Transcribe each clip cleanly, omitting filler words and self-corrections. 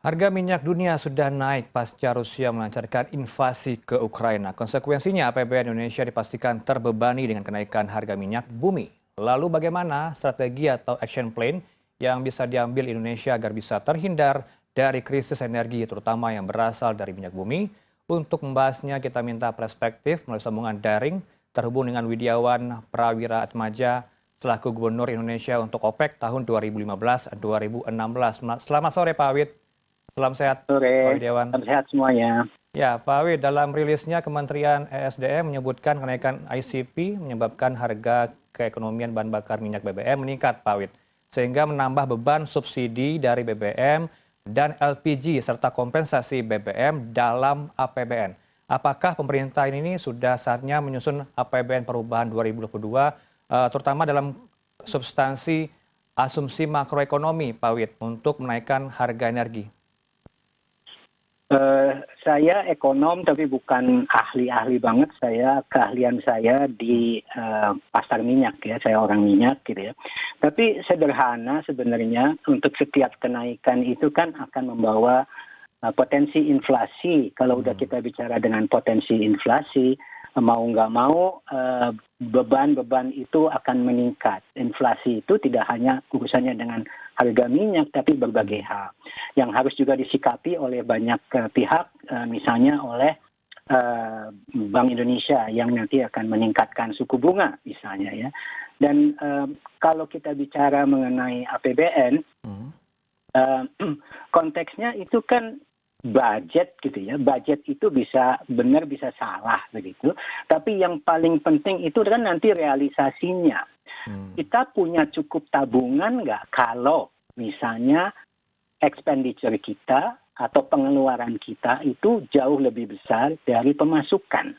Harga minyak dunia sudah naik pasca Rusia melancarkan invasi ke Ukraina. Konsekuensinya APBN Indonesia dipastikan terbebani dengan kenaikan harga minyak bumi. Lalu bagaimana strategi atau action plan yang bisa diambil Indonesia agar bisa terhindar dari krisis energi terutama yang berasal dari minyak bumi? Untuk membahasnya kita minta perspektif melalui sambungan daring terhubung dengan Widiawan Prawira Atmaja selaku Gubernur Indonesia untuk OPEC tahun 2015-2016. Selamat sore Pak Wid. Salam sehat, Pak Sore, Widiawan. salam sehat semuanya. Ya, Pak Wid, dalam rilisnya Kementerian ESDM menyebutkan kenaikan ICP menyebabkan harga keekonomian bahan bakar minyak BBM meningkat, Pak Wid, sehingga menambah beban subsidi dari BBM dan LPG serta kompensasi BBM dalam APBN. Apakah pemerintah ini sudah saatnya menyusun APBN perubahan 2022, terutama dalam substansi asumsi makroekonomi, Pak Wid, untuk menaikkan harga energi? Saya ekonom tapi bukan ahli-ahli banget. Keahlian saya di pasar minyak ya. Saya orang minyak gitu ya. Tapi sederhana sebenarnya untuk setiap kenaikan itu kan akan membawa potensi inflasi. Kalau udah kita bicara dengan potensi inflasi, mau nggak mau beban-beban itu akan meningkat. Inflasi itu tidak hanya urusannya dengan harga minyak, tapi berbagai hal yang harus juga disikapi oleh banyak pihak, misalnya oleh Bank Indonesia yang nanti akan meningkatkan suku bunga misalnya ya. Dan kalau kita bicara mengenai APBN, konteksnya itu kan budget gitu ya. Budget itu bisa benar bisa salah begitu. Tapi yang paling penting itu kan nanti realisasinya. Kita punya cukup tabungan nggak kalau misalnya expenditure kita atau pengeluaran kita itu jauh lebih besar dari pemasukan.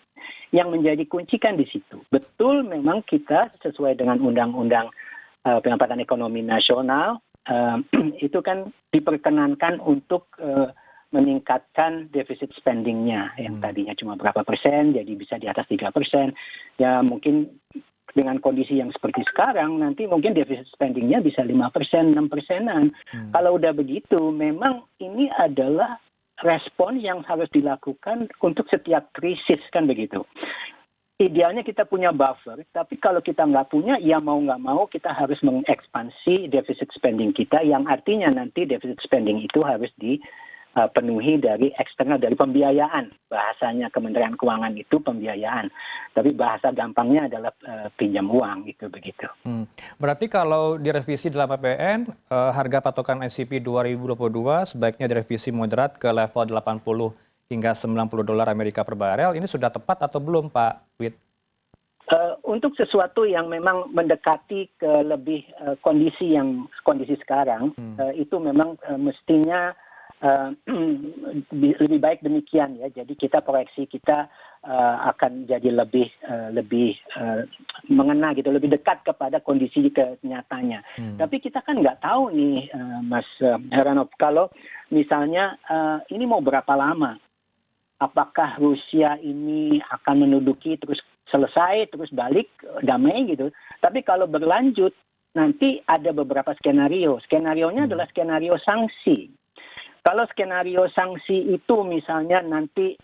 Yang menjadi kunci kan di situ. Betul memang kita sesuai dengan Undang-Undang Pendapatan Ekonomi Nasional itu kan diperkenankan untuk meningkatkan defisit spending-nya yang tadinya cuma berapa persen jadi bisa di atas 3%. Ya mungkin dengan kondisi yang seperti sekarang nanti mungkin defisit spending-nya bisa 5%, 6%-an. Kalau udah begitu memang ini adalah respon yang harus dilakukan untuk setiap krisis kan begitu. Idealnya kita punya buffer, tapi kalau kita nggak punya, ya mau nggak mau kita harus mengekspansi defisit spending kita, yang artinya nanti defisit spending itu harus dipenuhi dari eksternal, dari pembiayaan. Bahasanya Kementerian Keuangan itu pembiayaan, tapi bahasa gampangnya adalah pinjam uang gitu begitu. Berarti kalau direvisi dalam APBN, harga patokan ICP 2022 sebaiknya direvisi moderat ke level 80 hingga 90 dolar Amerika per barel. Ini sudah tepat atau belum, Pak Wid? Untuk sesuatu yang memang mendekati ke lebih kondisi sekarang, itu memang mestinya lebih baik demikian ya. Jadi kita proyeksi kita akan jadi lebih mengena gitu, lebih dekat kepada kondisi kenyataannya. Tapi kita kan nggak tahu nih, Mas Heranov, kalau misalnya ini mau berapa lama? Apakah Rusia ini akan menduduki terus selesai, terus balik, damai gitu. Tapi kalau berlanjut, nanti ada beberapa skenario. Skenario-nya adalah skenario sanksi. Kalau skenario sanksi itu misalnya nanti,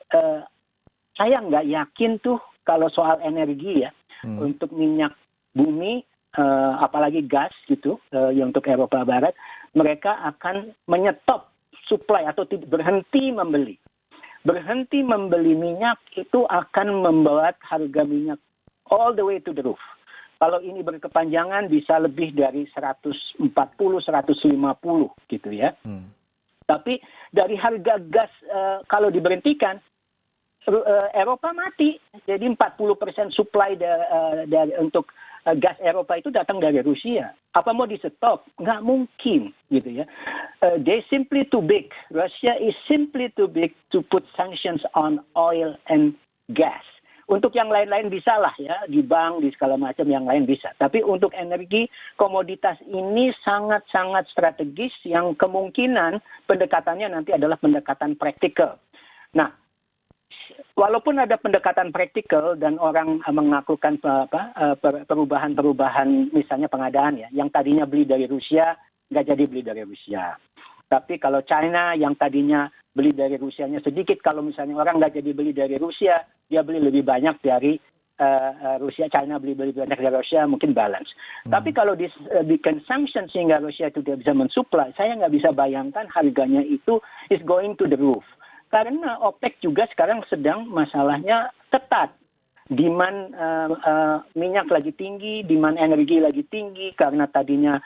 saya nggak yakin tuh kalau soal energi ya, untuk minyak bumi, apalagi gas gitu, yang untuk Eropa Barat, mereka akan menyetop supply atau berhenti membeli. Berhenti membeli minyak itu akan membuat harga minyak all the way to the roof. Kalau ini berkepanjangan bisa lebih dari 140, 150 gitu ya. Tapi dari harga gas kalau diberhentikan, Eropa mati. Jadi 40% supply untuk gas Eropa itu datang dari Rusia. Apa mau di-stop? Nggak mungkin gitu ya. They simply too big. Russia is simply too big to put sanctions on oil and gas. Untuk yang lain-lain bisa lah ya, di bank, di segala macam yang lain bisa. Tapi untuk energi, komoditas ini sangat-sangat strategis yang kemungkinan pendekatannya nanti adalah pendekatan praktikal. Nah, walaupun ada pendekatan praktikal dan orang melakukan perubahan-perubahan misalnya pengadaan ya, yang tadinya beli dari Rusia, nggak jadi beli dari Rusia. Tapi kalau China yang tadinya beli dari Rusianya sedikit, kalau misalnya orang nggak jadi beli dari Rusia, dia beli lebih banyak dari Rusia, China beli banyak dari Rusia, mungkin balance. Tapi kalau bikin sanction sehingga Rusia itu tidak bisa mensuplai, saya nggak bisa bayangkan harganya itu is going to the roof. Karena OPEC juga sekarang sedang masalahnya ketat. Demand minyak lagi tinggi, demand energi lagi tinggi karena tadinya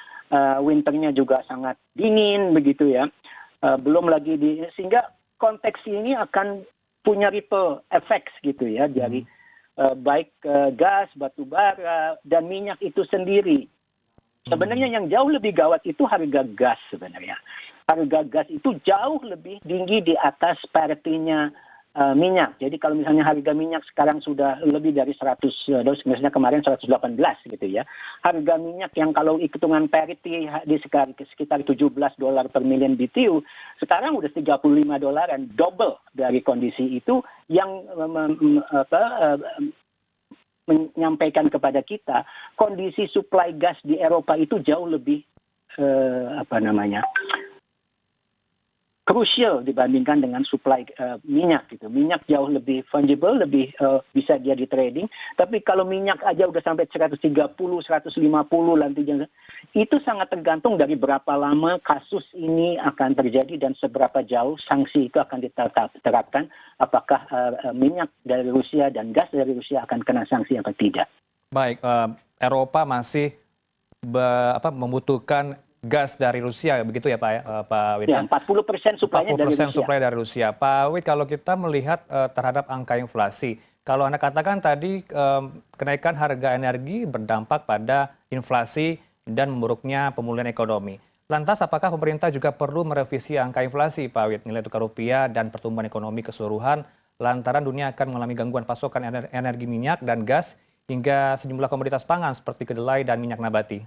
winternya juga sangat dingin begitu ya. Belum lagi sehingga konteks ini akan punya ripple effects gitu ya dari baik gas, batu bara dan minyak itu sendiri. Sebenarnya yang jauh lebih gawat itu harga gas sebenarnya. Harga gas itu jauh lebih tinggi di atas parity-nya minyak. Jadi kalau misalnya harga minyak sekarang sudah lebih dari 100 dolar, misalnya kemarin 118 gitu ya. Harga minyak yang kalau hitungan parity di sekitar 17 dolar per million BTU, sekarang udah 35 dolaran, double dari kondisi itu yang menyampaikan kepada kita kondisi supply gas di Eropa itu jauh lebih krusial dibandingkan dengan supply minyak gitu. Minyak jauh lebih fungible, lebih bisa dia di trading. Tapi kalau minyak aja udah sampai 130, 150 nanti itu sangat tergantung dari berapa lama kasus ini akan terjadi dan seberapa jauh sanksi itu akan diterapkan. Apakah minyak dari Rusia dan gas dari Rusia akan kena sanksi atau tidak? Baik, Eropa masih membutuhkan gas dari Rusia, begitu ya Pak Wid? Ya, 40% suplainya dari Rusia. Suplai dari Rusia. Pak Wid, kalau kita melihat terhadap angka inflasi, kalau Anda katakan tadi kenaikan harga energi berdampak pada inflasi dan memburuknya pemulihan ekonomi. Lantas apakah pemerintah juga perlu merevisi angka inflasi, Pak Wid, nilai tukar rupiah dan pertumbuhan ekonomi keseluruhan, lantaran dunia akan mengalami gangguan pasokan energi minyak dan gas hingga sejumlah komoditas pangan seperti kedelai dan minyak nabati?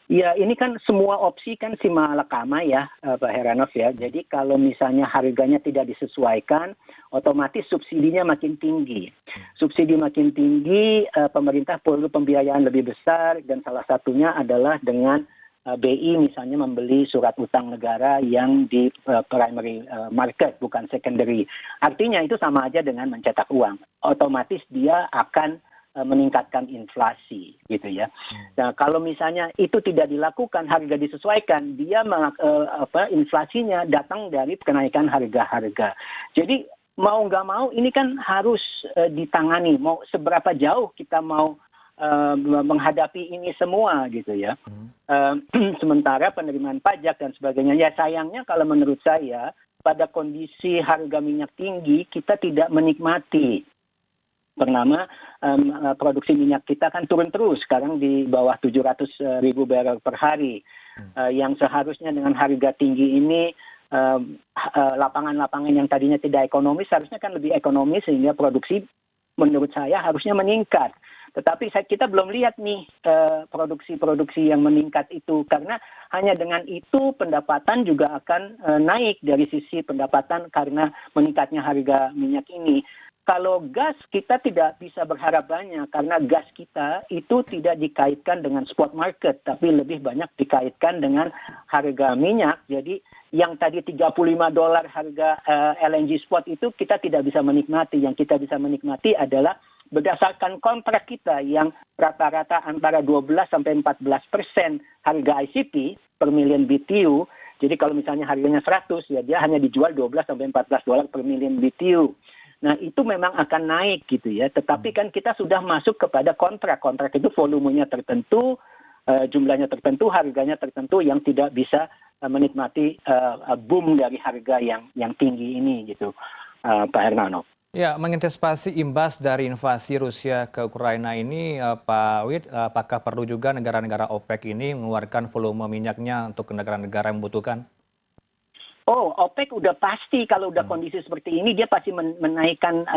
Ya, ini kan semua opsi kan si malakama ya, Pak Heranov ya. Jadi kalau misalnya harganya tidak disesuaikan, otomatis subsidinya makin tinggi. Subsidi makin tinggi, pemerintah perlu pembiayaan lebih besar, dan salah satunya adalah dengan BI misalnya membeli surat utang negara yang di primary market, bukan secondary. Artinya itu sama aja dengan mencetak uang. Otomatis dia akan meningkatkan inflasi gitu ya. Nah, kalau misalnya itu tidak dilakukan, harga disesuaikan, dia inflasinya datang dari kenaikan harga-harga. Jadi mau nggak mau ini kan harus ditangani. Mau seberapa jauh kita mau menghadapi ini semua gitu ya. Sementara penerimaan pajak dan sebagainya, ya sayangnya kalau menurut saya pada kondisi harga minyak tinggi kita tidak menikmati. Pertama, produksi minyak kita kan turun terus, sekarang di bawah 700 ribu barrel per hari. Yang seharusnya dengan harga tinggi ini, lapangan-lapangan yang tadinya tidak ekonomis, harusnya kan lebih ekonomis, sehingga produksi menurut saya harusnya meningkat. Tetapi kita belum lihat nih produksi-produksi yang meningkat itu, karena hanya dengan itu pendapatan juga akan naik dari sisi pendapatan karena meningkatnya harga minyak ini. Kalau gas kita tidak bisa berharap banyak karena gas kita itu tidak dikaitkan dengan spot market, tapi lebih banyak dikaitkan dengan harga minyak. Jadi yang tadi 35 dolar harga LNG spot itu kita tidak bisa menikmati. Yang kita bisa menikmati adalah berdasarkan kontrak kita yang rata-rata antara 12 sampai 14% harga ICP per million BTU. Jadi kalau misalnya harganya 100, ya dia hanya dijual 12 sampai 14 dolar per million BTU. Nah, itu memang akan naik gitu ya. Tetapi kan kita sudah masuk kepada kontrak. Kontrak itu volumenya tertentu, jumlahnya tertentu, harganya tertentu yang tidak bisa menikmati boom dari harga yang tinggi ini gitu, Pak Hermano. Ya, mengantisipasi imbas dari invasi Rusia ke Ukraina ini, Pak Wid, apakah perlu juga negara-negara OPEC ini mengeluarkan volume minyaknya untuk negara-negara yang membutuhkan? Oh, OPEC udah pasti kalau udah kondisi seperti ini dia pasti menaikkan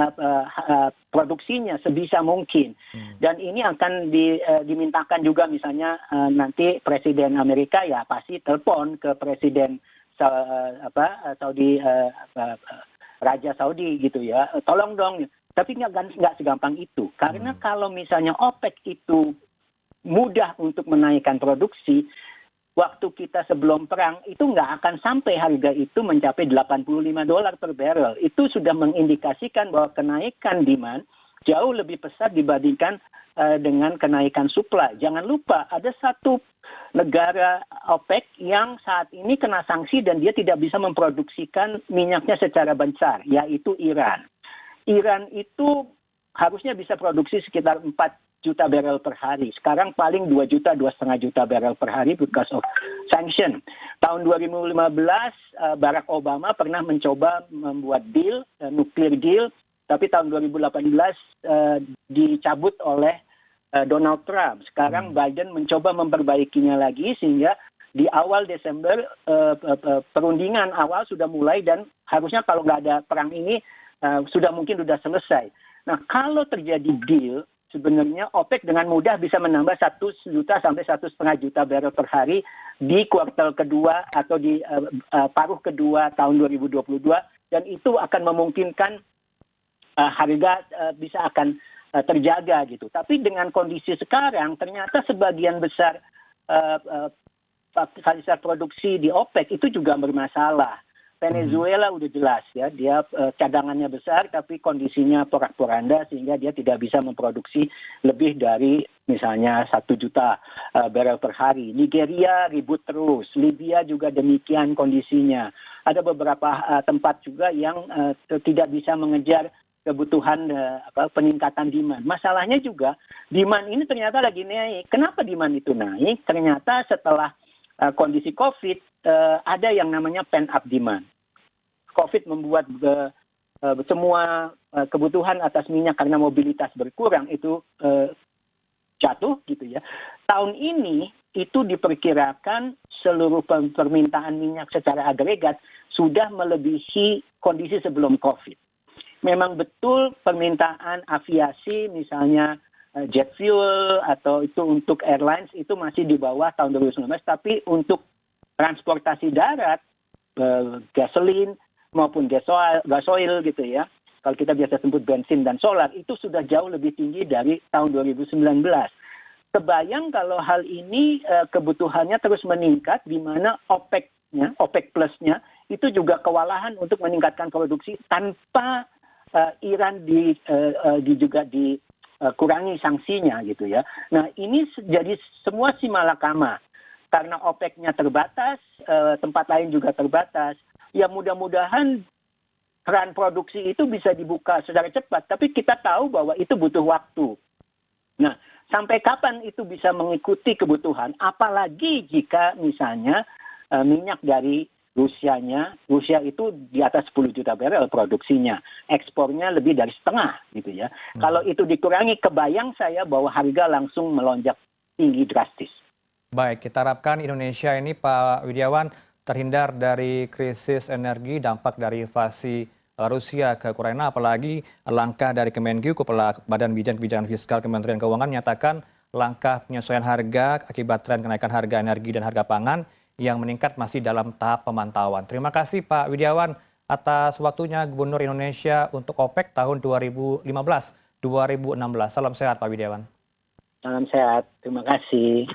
produksinya sebisa mungkin. Dan ini akan dimintakan juga misalnya nanti Presiden Amerika ya pasti telepon ke Presiden Saudi, Raja Saudi gitu ya. Tolong dong. Tapi nggak segampang itu. Karena kalau misalnya OPEC itu mudah untuk menaikkan produksi, waktu kita sebelum perang itu nggak akan sampai harga itu mencapai $85 per barrel. Itu sudah mengindikasikan bahwa kenaikan demand jauh lebih pesat dibandingkan dengan kenaikan supply. Jangan lupa ada satu negara OPEC yang saat ini kena sanksi dan dia tidak bisa memproduksikan minyaknya secara besar, yaitu Iran. Iran itu harusnya bisa produksi sekitar 4 juta barrel per hari. Sekarang paling 2 juta, 2,5 juta barrel per hari because of sanction. Tahun 2015, Barack Obama pernah mencoba membuat deal, nuklir deal, tapi tahun 2018 dicabut oleh Donald Trump. Sekarang Biden mencoba memperbaikinya lagi sehingga di awal Desember perundingan awal sudah mulai dan harusnya kalau nggak ada perang ini mungkin sudah selesai. Nah, kalau terjadi deal, sebenarnya OPEC dengan mudah bisa menambah 1 juta sampai 1,5 juta barrel per hari di kuartal kedua atau di paruh kedua tahun 2022 dan itu akan memungkinkan harga bisa akan terjaga gitu. Tapi dengan kondisi sekarang ternyata sebagian besar fasilitas produksi di OPEC itu juga bermasalah. Venezuela udah jelas ya, dia cadangannya besar tapi kondisinya porak-poranda sehingga dia tidak bisa memproduksi lebih dari misalnya 1 juta barrel per hari. Nigeria ribut terus, Libya juga demikian kondisinya. Ada beberapa tempat juga yang tidak bisa mengejar kebutuhan peningkatan demand. Masalahnya juga demand ini ternyata lagi naik. Kenapa demand itu naik? Ternyata setelah kondisi COVID ada yang namanya pent up demand. COVID membuat semua kebutuhan atas minyak karena mobilitas berkurang itu jatuh gitu ya. Tahun ini itu diperkirakan seluruh permintaan minyak secara agregat sudah melebihi kondisi sebelum COVID. Memang betul permintaan aviasi misalnya jet fuel atau itu untuk airlines itu masih di bawah tahun 2019, tapi untuk transportasi darat, gasolin maupun gasoil gitu ya, kalau kita biasa sebut bensin dan solar, itu sudah jauh lebih tinggi dari tahun 2019. Kebayang kalau hal ini kebutuhannya terus meningkat, di mana OPEC Plus-nya itu juga kewalahan untuk meningkatkan produksi tanpa Iran juga dikurangi sanksinya gitu ya. Nah ini jadi semua simalakama karena OPEC-nya terbatas, tempat lain juga terbatas. Ya mudah-mudahan keran produksi itu bisa dibuka secara cepat, tapi kita tahu bahwa itu butuh waktu. Nah, sampai kapan itu bisa mengikuti kebutuhan, apalagi jika misalnya minyak dari Rusia itu di atas 10 juta barrel produksinya, ekspornya lebih dari setengah gitu ya. Kalau itu dikurangi, kebayang saya bahwa harga langsung melonjak tinggi drastis. Baik, kita harapkan Indonesia ini Pak Widiawan terhindar dari krisis energi dampak dari invasi Rusia ke Ukraina, apalagi langkah dari Kemenkyu, Kepala Badan Kebijakan Fiskal Kementerian Keuangan menyatakan langkah penyesuaian harga akibat tren kenaikan harga energi dan harga pangan yang meningkat masih dalam tahap pemantauan. Terima kasih Pak Widiawan atas waktunya Gubernur Indonesia untuk OPEC tahun 2015-2016. Salam sehat Pak Widiawan. Salam sehat, terima kasih.